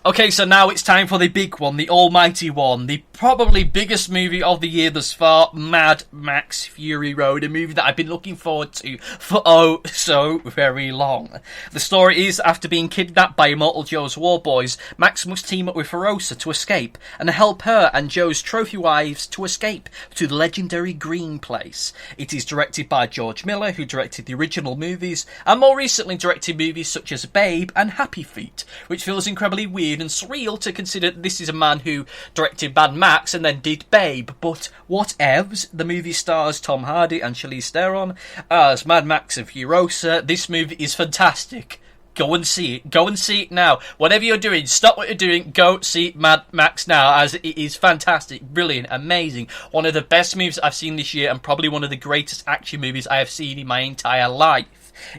Okay, so now it's time for the big one, the almighty one, the probably biggest movie of the year thus far, Mad Max Fury Road, a movie that I've been looking forward to for oh so very long. The story is, after being kidnapped by Immortal Joe's war boys, Max must team up with Furosa to escape, and help her and Joe's trophy wives to escape to the legendary Green Place. It is directed by George Millar, who directed the original movies, and more recently directed movies such as Babe and Happy Feet, which feels incredibly weird and surreal to consider this is a man who directed Mad Max and then did Babe, but whatevs. The movie stars Tom Hardy and Charlize Theron as Mad Max and Furosa. This movie is fantastic. Go and see it. Go and see it now. Whatever you're doing, stop what you're doing. Go see Mad Max now, as it is fantastic, brilliant, amazing. One of the best movies I've seen this year, and probably one of the greatest action movies I have seen in my entire life.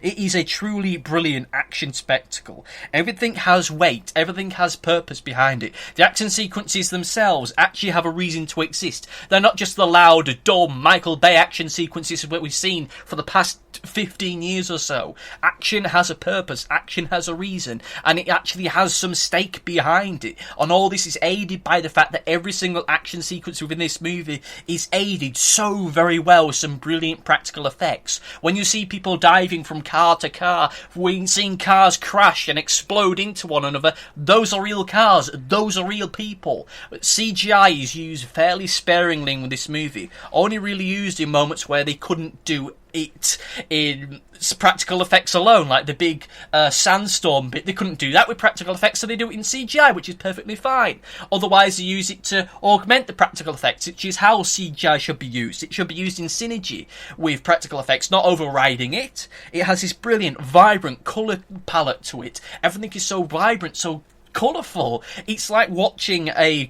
It is a truly brilliant action spectacle. Everything has weight, everything has purpose behind it. The action sequences themselves actually have a reason to exist. They're not just the loud, dumb Michael Bay action sequences that we've seen for the past 15 years or so. Action has a purpose, action has a reason, and it actually has some stake behind it. And all this is aided by the fact that every single action sequence within this movie is aided so very well with some brilliant practical effects. When you see people diving from car to car, we've seen cars crash and explode into one another, those are real cars, those are real people. CGI is used fairly sparingly with this movie, only really used in moments where they couldn't do it in practical effects alone, like the big sandstorm bit. They couldn't do that with practical effects, so they do it in CGI, which is perfectly fine. Otherwise, they use it to augment the practical effects, which is how CGI should be used. It should be used in synergy with practical effects, not overriding it. It has this brilliant, vibrant colour palette to it. Everything is so vibrant, so colourful. It's like watching a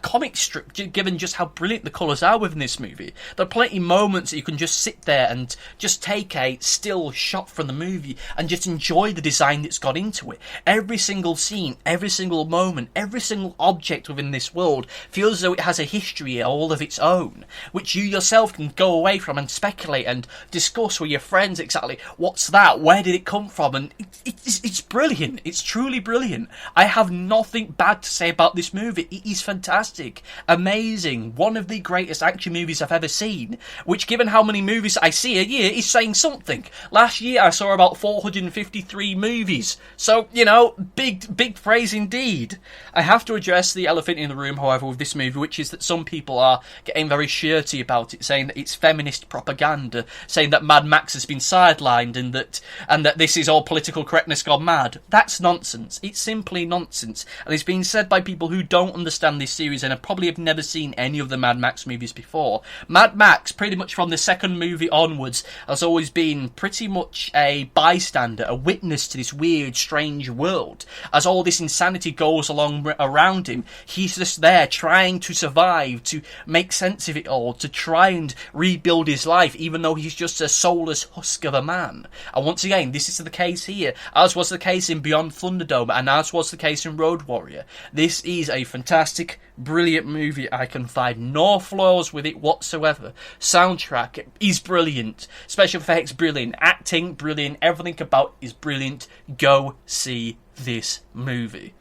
comic strip, given just how brilliant the colours are within this movie. There are plenty of moments that you can just sit there and just take a still shot from the movie and just enjoy the design that's got into it. Every single scene, every single moment, every single object within this world feels as though it has a history all of its own, which you yourself can go away from and speculate and discuss with your friends exactly what's that, where did it come from, and it's brilliant. It's truly brilliant. I have nothing bad to say about this movie. It is fantastic, amazing, one of the greatest action movies I've ever seen, which, given how many movies I see a year, is saying something. Last year I saw about 453 movies, so, you know, big praise indeed. I have to address the elephant in the room, however, with this movie, which is that some people are getting very shirty about it, saying that it's feminist propaganda, saying that Mad Max has been sidelined and that this is all political correctness gone mad. That's nonsense. It's simply nonsense. And it's been said by people who don't understand this series and probably have never seen any of the Mad Max movies before. Mad Max, pretty much from the second movie onwards, has always been pretty much a bystander, a witness to this weird, strange world. As all this insanity goes along around him, he's just there trying to survive, to make sense of it all, to try and rebuild his life, even though he's just a soulless husk of a man. And once again, this is the case here, as was the case in Beyond Thunderdome, and as was the case in Road Warrior. This is a fantastic, brilliant movie. I can find no flaws with it whatsoever. Soundtrack is brilliant. Special effects brilliant. Acting brilliant. Everything about it is brilliant. Go see this movie.